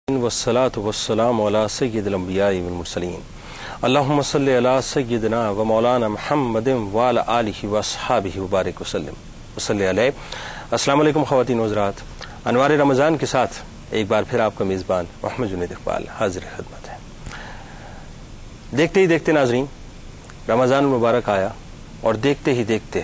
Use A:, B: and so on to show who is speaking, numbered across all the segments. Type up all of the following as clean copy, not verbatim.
A: والصلاة والسلام على سید الانبیاء والمرسلین اللہم صلی علی سیدنا و مولانا محمد وعلی آلہ واصحابہ وبارک وسلم وصلی علیہ۔ السلام علیکم خواتین و حضرات، انوار رمضان کے ساتھ ایک بار پھر آپ کا میزبان محمد جنید اقبال حاضر خدمت ہے۔ دیکھتے ہی دیکھتے ناظرین، رمضان المبارک آیا اور دیکھتے ہی دیکھتے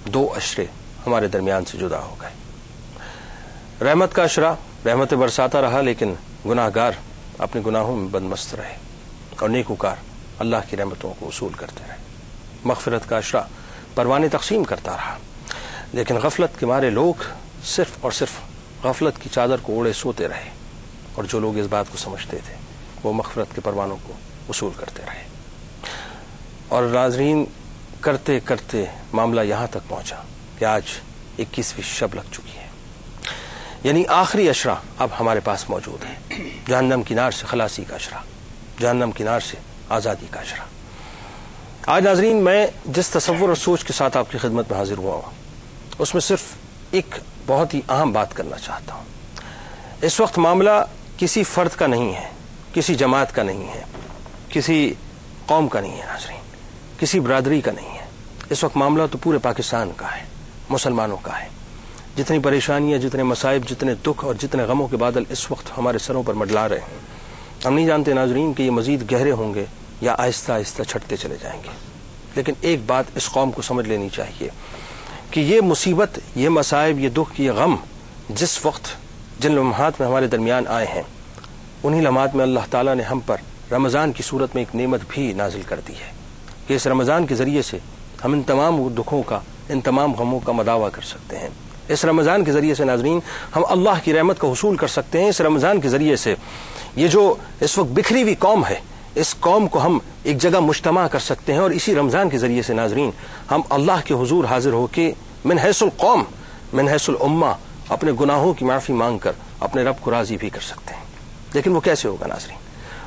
A: دو عشرے ہمارے درمیان سے جدا ہو گئے۔ رحمت کا عشرہ رحمت برساتا رہا، لیکن گناہ گار اپنے گناہوں میں بدمست رہے اور نیکوکار اللہ کی رحمتوں کو وصول کرتے رہے۔ مغفرت کا عشرہ پروانے تقسیم کرتا رہا، لیکن غفلت کے مارے لوگ صرف اور صرف غفلت کی چادر کو اوڑے سوتے رہے، اور جو لوگ اس بات کو سمجھتے تھے وہ مغفرت کے پروانوں کو وصول کرتے رہے۔ اور ناظرین، کرتے کرتے معاملہ یہاں تک پہنچا کہ آج 21ویں شب لگ چکی ہے، یعنی آخری عشرہ اب ہمارے پاس موجود ہے۔ جہنم کی نار سے خلاصی کا عشرہ، جہنم کی نار سے آزادی کا عشرہ۔ آج ناظرین، میں جس تصور اور سوچ کے ساتھ آپ کی خدمت میں حاضر ہوا ہوں، اس میں صرف ایک بہت ہی اہم بات کرنا چاہتا ہوں۔ اس وقت معاملہ کسی فرد کا نہیں ہے، کسی جماعت کا نہیں ہے، کسی قوم کا نہیں ہے ناظرین، کسی برادری کا نہیں ہے۔ اس وقت معاملہ تو پورے پاکستان کا ہے، مسلمانوں کا ہے۔ جتنی پریشانیاں، جتنے مصائب، جتنے دکھ اور جتنے غموں کے بادل اس وقت ہمارے سروں پر مڈلا رہے ہیں، ہم نہیں جانتے ناظرین کہ یہ مزید گہرے ہوں گے یا آہستہ آہستہ چھٹتے چلے جائیں گے۔ لیکن ایک بات اس قوم کو سمجھ لینی چاہیے کہ یہ مصیبت، یہ مصائب، یہ دکھ، یہ غم جس وقت جن لمحات میں ہمارے درمیان آئے ہیں، انہی لمحات میں اللہ تعالیٰ نے ہم پر رمضان کی صورت میں ایک نعمت بھی نازل کر دی ہے کہ اس رمضان کے ذریعے سے ہم ان تمام دکھوں کا، ان تمام غموں کا مداوع کر سکتے ہیں۔ اس رمضان کے ذریعے سے ناظرین ہم اللہ کی رحمت کا حصول کر سکتے ہیں۔ اس رمضان کے ذریعے سے یہ جو اس وقت بکھری ہوئی قوم ہے، اس قوم کو ہم ایک جگہ مجتمع کر سکتے ہیں، اور اسی رمضان کے ذریعے سے ناظرین ہم اللہ کے حضور حاضر ہو کے من حیث القوم، من حیث الامہ، اپنے گناہوں کی معافی مانگ کر اپنے رب کو راضی بھی کر سکتے ہیں۔ لیکن وہ کیسے ہوگا ناظرین؟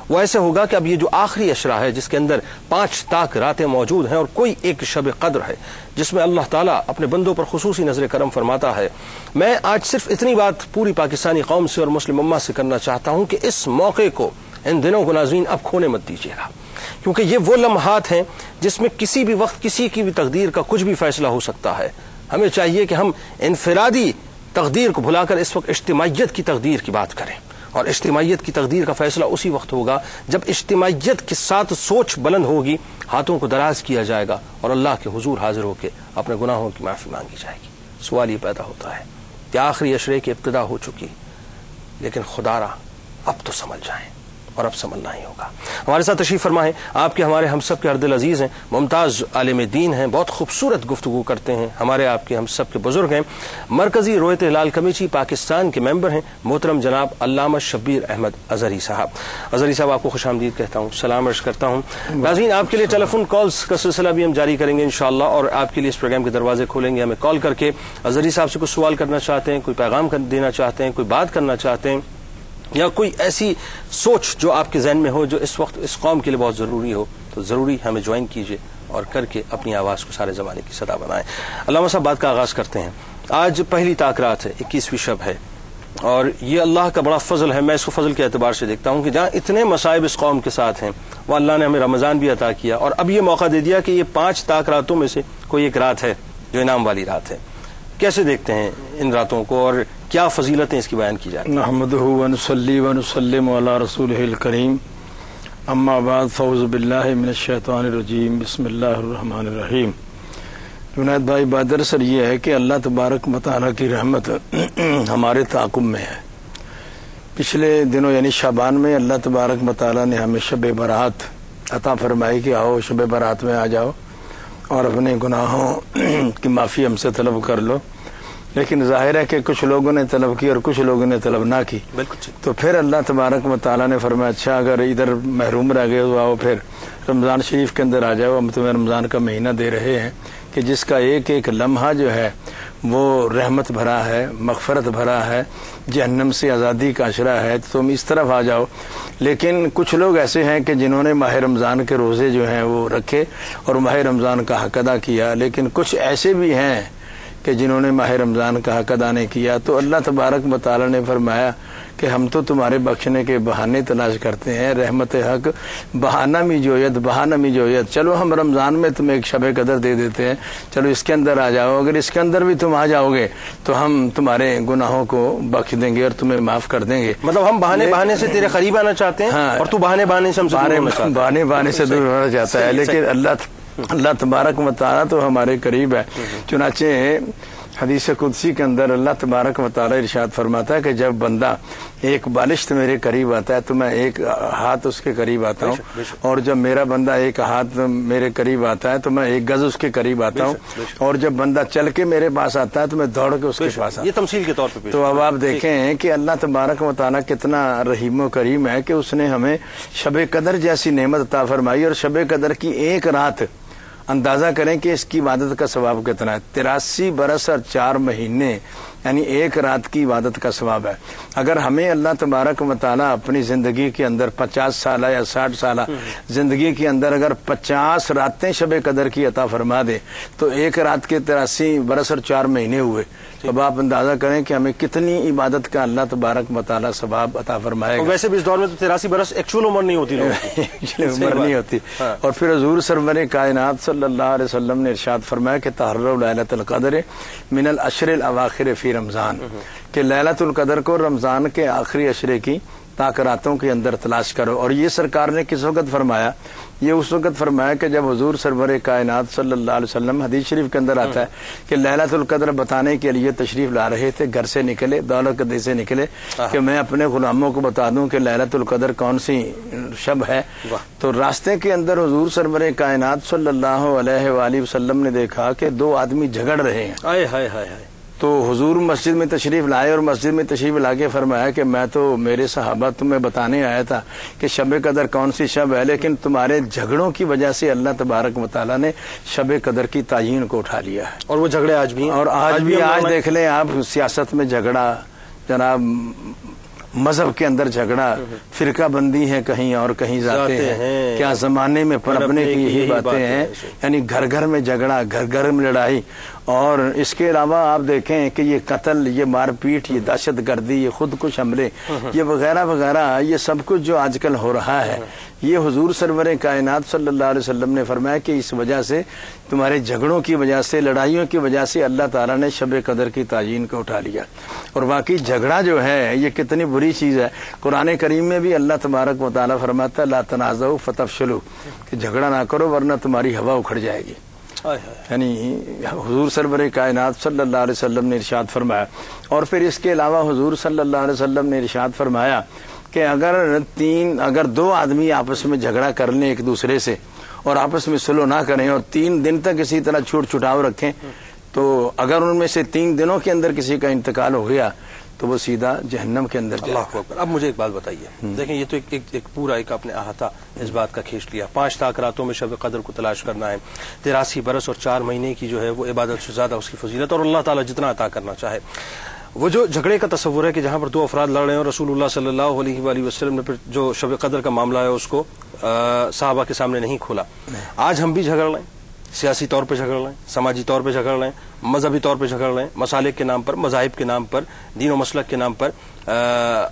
A: وہ ایسے ہوگا کہ اب یہ جو آخری عشرہ ہے، جس کے اندر 5 تاک راتیں موجود ہیں اور کوئی ایک شب قدر ہے جس میں اللہ تعالیٰ اپنے بندوں پر خصوصی نظر کرم فرماتا ہے، میں آج صرف اتنی بات پوری پاکستانی قوم سے اور مسلم امہ سے کرنا چاہتا ہوں کہ اس موقع کو، ان دنوں کو ناظرین اب کھونے مت دیجیے گا، کیونکہ یہ وہ لمحات ہیں جس میں کسی بھی وقت کسی کی بھی تقدیر کا کچھ بھی فیصلہ ہو سکتا ہے۔ ہمیں چاہیے کہ ہم انفرادی تقدیر کو بھلا کر اس وقت اجتماعیت کی تقدیر کی بات کریں، اور اجتماعیت کی تقدیر کا فیصلہ اسی وقت ہوگا جب اجتماعیت کے ساتھ سوچ بلند ہوگی، ہاتھوں کو دراز کیا جائے گا اور اللہ کے حضور حاضر ہو کے اپنے گناہوں کی معافی مانگی جائے گی۔ سوال یہ پیدا ہوتا ہے کہ آخری عشرے کی ابتدا ہو چکی، لیکن خدا را اب تو سمجھ جائیں، اور اب سمجھنا ہی ہوگا۔ ہمارے ساتھ تشریف فرما ہے آپ کے، ہمارے ہم سب کے ہر دل عزیز ہیں، ممتاز عالم دین ہیں، بہت خوبصورت گفتگو کرتے ہیں، ہمارے آپ کے ہم سب کے بزرگ ہیں، مرکزی رویت ہلال کمیٹی پاکستان کے ممبر ہیں، محترم جناب علامہ شبیر احمد اظہری صاحب۔ اظہری صاحب، آپ کو خوش آمدید کہتا ہوں، سلام عرض کرتا ہوں۔ ناظرین، آپ کے لیے ٹیلی فون کالز کا سلسلہ بھی ہم جاری کریں گے انشاءاللہ، اور آپ کے لیے اس پروگرام کے دروازے کھولیں گے۔ ہمیں کال کر کے اظہری صاحب سے کوئی سوال کرنا چاہتے ہیں، کوئی پیغام دینا چاہتے ہیں، کوئی بات کرنا چاہتے ہیں، یا کوئی ایسی سوچ جو آپ کے ذہن میں ہو جو اس وقت اس قوم کے لیے بہت ضروری ہو، تو ضروری ہمیں جوائن کیجیے اور کر کے اپنی آواز کو سارے زمانے کی صدا بنائیں۔ علامہ صاحب، بات کا آغاز کرتے ہیں۔ آج پہلی تاک رات ہے، 21ویں شب ہے، اور یہ اللہ کا بڑا فضل ہے۔ میں اس کو فضل کے اعتبار سے دیکھتا ہوں کہ جہاں اتنے مصائب اس قوم کے ساتھ ہیں، وہ اللہ نے ہمیں رمضان بھی عطا کیا، اور اب یہ موقع دے دیا کہ یہ 5 تاک راتوں میں سے کوئی ایک رات ہے جو انعام والی رات ہے۔ کیسے دیکھتے ہیں ان راتوں کو، اور کیا فضیلتیں اس کی بیان کی جاتی ہیں؟
B: نحمدہ ونصلی ونسلم علی رسولہ الکریم، اما بعد، فاعوذ باللہ من الشیطان الرجیم، بسم اللہ الرحمن الرحیم۔ جنید بھائی، بات دراصل یہ ہے کہ اللہ تبارک و تعالیٰ کی رحمت ہمارے تعاقب میں ہے۔ پچھلے دنوں یعنی شعبان میں اللہ تبارک و تعالیٰ نے ہمیں شب برات عطا فرمائی کہ آؤ شب برات میں آ جاؤ اور اپنے گناہوں کی معافی ہم سے طلب کر لو۔ لیکن ظاہر ہے کہ کچھ لوگوں نے طلب کی اور کچھ لوگوں نے طلب نہ کی، تو پھر اللہ تبارک و تعالیٰ نے فرمایا اچھا اگر ادھر محروم رہ گئے تو آؤ پھر رمضان شریف کے اندر آ جاؤ، ہم تمہیں رمضان کا مہینہ دے رہے ہیں کہ جس کا ایک ایک لمحہ جو ہے وہ رحمت بھرا ہے، مغفرت بھرا ہے، جہنم سے آزادی کا عشرہ ہے، تو تم اس طرف آ جاؤ۔ لیکن کچھ لوگ ایسے ہیں کہ جنہوں نے ماہ رمضان کے روزے جو ہیں وہ رکھے اور ماہ رمضان کا حق ادا کیا، لیکن کچھ ایسے بھی ہیں کہ جنہوں نے ماہ رمضان کا حق ادا نہیں کیا۔ تو اللہ تبارک و تعالیٰ نے فرمایا کہ ہم تو تمہارے بخشنے کے بہانے تلاش کرتے ہیں، رحمت حق بہانہ می جویت، چلو ہم رمضان میں تمہیں ایک شب قدر دے دیتے ہیں، چلو اس کے اندر آ جاؤ، اگر اس کے اندر بھی تم آ جاؤ گے تو ہم تمہارے گناہوں کو بخش دیں گے اور تمہیں معاف کر دیں گے۔
A: مطلب ہم بہانے سے تیرے قریب آنا چاہتے ہیں اور تو بہانے سے ہم سے دور ہونا چاہتا ہے۔
B: بہانے سے دور ہونا چاہتا ہے، لیکن اللہ تبارک و تعالیٰ تو ہمارے قریب ہے۔ چنانچہ حدیث قدسی کے اندر اللہ تبارک و تعالیٰ ارشاد فرماتا ہے کہ جب بندہ ایک بالشت میرے قریب آتا ہے تو میں ایک ہاتھ اس کے قریب آتا ہوں، اور جب میرا بندہ ایک ہاتھ میرے قریب آتا ہے تو میں ایک گز اس کے قریب آتا ہوں، اور جب بندہ چل کے میرے پاس آتا ہے تو میں دوڑ کے اس کے پاس آتا ہوں۔
A: یہ تمثیل کے طور پہ
B: تو اب آپ دیکھیں کہ اللہ تبارک و تعالیٰ کتنا رحیم و کریم ہے کہ اس نے ہمیں شب قدر جیسی نعمت عطا فرمائی، اور شب قدر کی ایک رات اندازہ کریں کہ اس کی عبادت کا ثواب کتنا ہے۔ 83 برس اور 4 مہینے یعنی ایک رات کی عبادت کا ثواب ہے۔ اگر ہمیں اللہ تبارک و تعالیٰ اپنی زندگی کے اندر 50 سالہ یا 60 سالہ زندگی کے اندر اگر 50 راتیں شب قدر کی عطا فرما دے تو ایک رات کے 83 برس اور 4 مہینے ہوئے۔ اب آپ اندازہ کریں کہ ہمیں کتنی عبادت کا اللہ تبارک و تعالیٰ ثواب عطا فرمائے گا۔
A: ویسے بھی اس دور میں تو 83 برس ایکچوئل عمر نہیں ہوتی،
B: عمر نہیں ہوتی۔ اور پھر حضور سرور کائنات صلی اللہ علیہ وسلم نے ارشاد فرمایا کہ تحروا لیلۃ القدر من العشر الاواخر فی رمضان، کہ لیلۃ القدر کو رمضان کے آخری عشرے کی راتوں کے اندر تلاش کرو۔ اور یہ سرکار نے کس وقت فرمایا؟ یہ اس وقت فرمایا کہ جب حضور سرور کائنات صلی اللہ علیہ وسلم حدیث شریف کے اندر آتا ہے کہ لیلۃ القدر بتانے کے لیے تشریف لا رہے تھے، گھر سے نکلے، دولت قدر سے نکلے کہ میں اپنے غلاموں کو بتا دوں کہ لیلۃ القدر کون سی شب ہے۔ تو راستے کے اندر حضور سرور کائنات صلی اللہ علیہ وآلہ وسلم نے دیکھا کہ 2 آدمی جھگڑ رہے ہیں۔ تو حضور مسجد میں تشریف لائے اور مسجد میں تشریف لا کے فرمایا کہ میں تو میرے صحابہ تمہیں بتانے آیا تھا کہ شب قدر کون سی شب ہے، لیکن تمہارے جھگڑوں کی وجہ سے اللہ تبارک و تعالیٰ نے شب قدر کی تعین کو اٹھا لیا ہے۔
A: اور وہ جھگڑے آج بھی ہیں،
B: اور آج دیکھ لیں آپ، سیاست میں جھگڑا، جناب مذہب کے اندر جھگڑا، فرقہ بندی ہے کہیں اور کہیں جاتے ہیں، کیا زمانے میں پنپنے کی یہی باتیں ہیں، یعنی گھر گھر میں جھگڑا، گھر گھر میں لڑائی۔ اور اس کے علاوہ آپ دیکھیں کہ یہ قتل، یہ مار پیٹ، یہ دہشت گردی، یہ خودکش حملے، یہ وغیرہ وغیرہ، یہ سب کچھ جو آج کل ہو رہا ہے، یہ حضور سرور کائنات صلی اللہ علیہ وسلم نے فرمایا کہ اس وجہ سے، تمہارے جھگڑوں کی وجہ سے، لڑائیوں کی وجہ سے اللہ تعالیٰ نے شب قدر کی تعین کو اٹھا لیا۔ اور واقعی جھگڑا جو ہے یہ کتنی بری چیز ہے۔ قرآن کریم میں بھی اللہ تبارک و تعالیٰ فرماتا ہے لا تنازعوا فتفشلوا، کہ جھگڑا نہ کرو ورنہ تمہاری ہوا اکھڑ جائے گی۔ یعنی حضور سرور کائنات صلی اللہ علیہ وسلم نے ارشاد فرمایا۔ اور پھر اس کے علاوہ حضور صلی اللہ علیہ وسلم نے ارشاد فرمایا کہ اگر 2 آدمی آپس میں جھگڑا کر لیں ایک دوسرے سے اور آپس میں صلح نہ کریں اور 3 دن تک اسی طرح چھوٹ چھٹاؤ رکھیں، تو اگر ان میں سے 3 دنوں کے اندر کسی کا انتقال ہو گیا تو وہ سیدھا جہنم کے اندر جائے گا۔
A: اب مجھے ایک بات بتائیے، دیکھیں یہ تو ایک پورا ایک آپ نے احاطہ اس بات کا کھینچ لیا۔ 5 راتوں میں شب قدر کو تلاش کرنا ہے، 83 برس اور 4 مہینے کی جو ہے وہ عبادت سے زیادہ اس کی فضیلت، اور اللہ تعالیٰ جتنا عطا کرنا چاہے۔ وہ جو جھگڑے کا تصور ہے کہ جہاں پر 2 افراد لڑ رہے ہیں اور رسول اللہ صلی اللہ علیہ وآلہ وسلم نے پھر جو شب قدر کا معاملہ ہے اس کو صحابہ کے سامنے نہیں کھولا۔ آج ہم بھی جھگڑ رہے ہیں، سیاسی طور پہ جھگڑ رہے ہیں، سماجی طور پہ جھگڑ رہے ہیں، مذہبی طور پہ جھگڑ رہے ہیں، مسالک کے نام پر، مذاہب کے نام پر، دین و مسلک کے نام پر،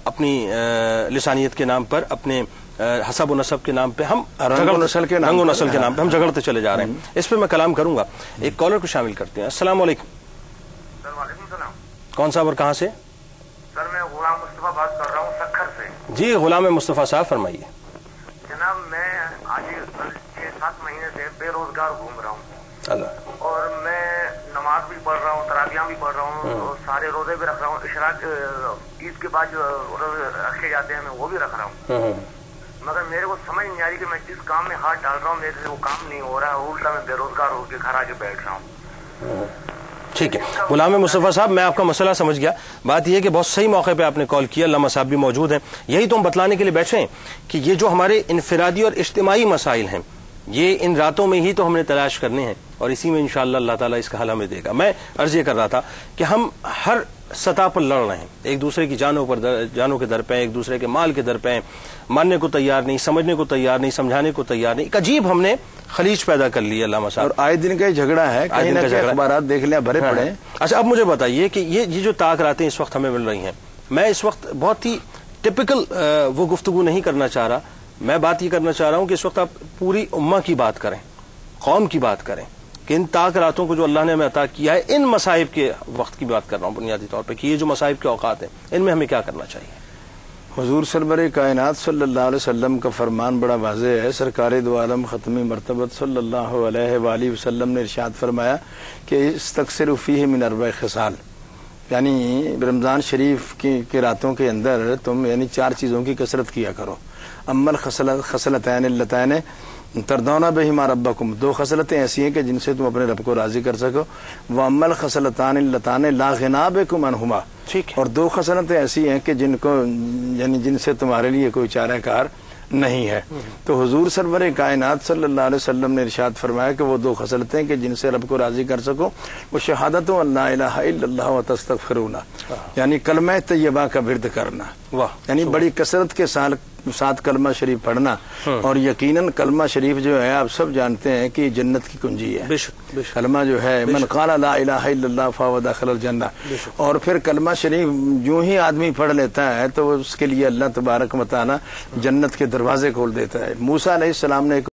A: اپنی لسانیت کے نام پر، اپنے حسب و نسب کے نام پہ، ہم رنگ و نسل کے نام پہ ہم جھگڑتے چلے جا رہے ہیں۔ اس پہ میں کلام کروں گا۔ ایک کالر کو شامل کرتے ہیں۔ السلام علیکم۔
C: سر وعلیکم السلام۔
A: کون صاحب اور کہاں سے؟
C: سر میں غلام مصطفیٰ بات کر رہا ہوں سکھر سے۔
A: جی غلام مصطفیٰ صاحب فرمائیے۔
C: جناب میں آج 6-7 مہینے سے بے روزگار گھوم رہا ہوں، اور میں نماز بھی پڑھ رہا ہوں، تراویحاں بھی پڑھ رہا ہوں، اور سارے روزے بھی رکھ رہا ہوں، اشراق عید کے بعد جو روزے رکھے جاتے ہیں میں وہ بھی رکھ رہا ہوں، مگر میرے کو سمجھ نہیں آ رہی کہ میں جس کام میں ہاتھ ڈال رہا ہوں میرے سے وہ کام نہیں ہو رہا ہے، الٹا میں بے روزگار ہو کے گھر آ کے بیٹھ رہا ہوں۔
A: ٹھیک ہے غلام مصطفیٰ صاحب، میں آپ کا مسئلہ سمجھ گیا۔ بات یہ ہے کہ بہت صحیح موقع پہ آپ نے کال کیا، علامہ صاحب بھی موجود ہیں، یہی تو ہم بتلانے کے لیے بیٹھے ہیں کہ یہ جو ہمارے انفرادی اور اجتماعی مسائل ہیں یہ ان راتوں میں ہی تو ہم نے تلاش کرنے ہیں، اور اسی میں انشاءاللہ اللہ تعالیٰ اس کا حل ہمیں دے گا۔ میں عرض یہ کر رہا تھا کہ ہم ہر سطح پر لڑ رہے ہیں، ایک دوسرے کی جانوں کے در پہ، ایک دوسرے کے مال کے در پہ، ماننے کو تیار نہیں، سمجھنے کو تیار نہیں، سمجھانے کو تیار نہیں۔ ایک عجیب ہم نے خلیج پیدا کر لی ہے علامہ صاحب،
B: اور آئے دن کا جھگڑا ہے، کہیں نہ کہیں اخبارات دیکھ لیں بھرے پڑے۔
A: اچھا اب مجھے بتائیے کہ یہ جو راتیں اس وقت ہمیں مل رہی ہیں، میں اس وقت بہت ہی ٹپکل وہ گفتگو نہیں کرنا چاہ رہا. میں بات یہ کرنا چاہ رہا ہوں کہ اس وقت آپ پوری امہ کی بات کریں, قوم کی بات کریں کہ ان طاق راتوں کو جو اللہ نے ہمیں عطا کیا ہے, ان مصائب کے وقت کی بات کر رہا ہوں بنیادی طور پہ کہ یہ جو مصائب کے اوقات ہیں ان میں ہمیں کیا کرنا چاہیے.
B: حضور سرور کائنات صلی اللہ علیہ وسلم کا فرمان بڑا واضح ہے. سرکار دو عالم ختمی مرتبت صلی اللہ علیہ وآلہ وسلم نے ارشاد فرمایا کہ استکثروا فیہ من 4 خصال, یعنی رمضان شریف کی راتوں کے اندر تم یعنی 4 چیزوں کی کثرت کیا کرو. امل خصلتین اللتین تردون بہما ربکم, 2 خصلتیں ایسی ہیں کہ جن سے تم اپنے رب کو راضی کر سکو. وامل خصلتان اللتان لا غنا بکم عنہما, اور 2 خصلتیں ایسی ہیں کہ جن کو یعنی جن سے تمہارے لیے کوئی چارہ کار نہیں ہے. تو حضور سرور کائنات صلی اللہ علیہ وسلم نے ارشاد فرمایا کہ وہ 2 خصلتیں کہ جن سے رب کو راضی کر سکو, وہ شہادت ان لا الہ الا اللہ و تستغفرون, یعنی کلمہ طیبہ کا ورد کرنا, یعنی بڑی کثرت کے ساتھ کلمہ شریف پڑھنا. اور یقیناً کلمہ شریف جو ہے آپ سب جانتے ہیں کہ جنت کی کنجی ہے. کلمہ جو ہے من قال لا الہ الا اللہ فهو داخل الجنہ, اور پھر کلمہ شریف جو ہی آدمی پڑھ لیتا ہے تو اس کے لیے اللہ تبارک و تعالی جنت کے دروازے کھول دیتا ہے. موسیٰ علیہ السلام نے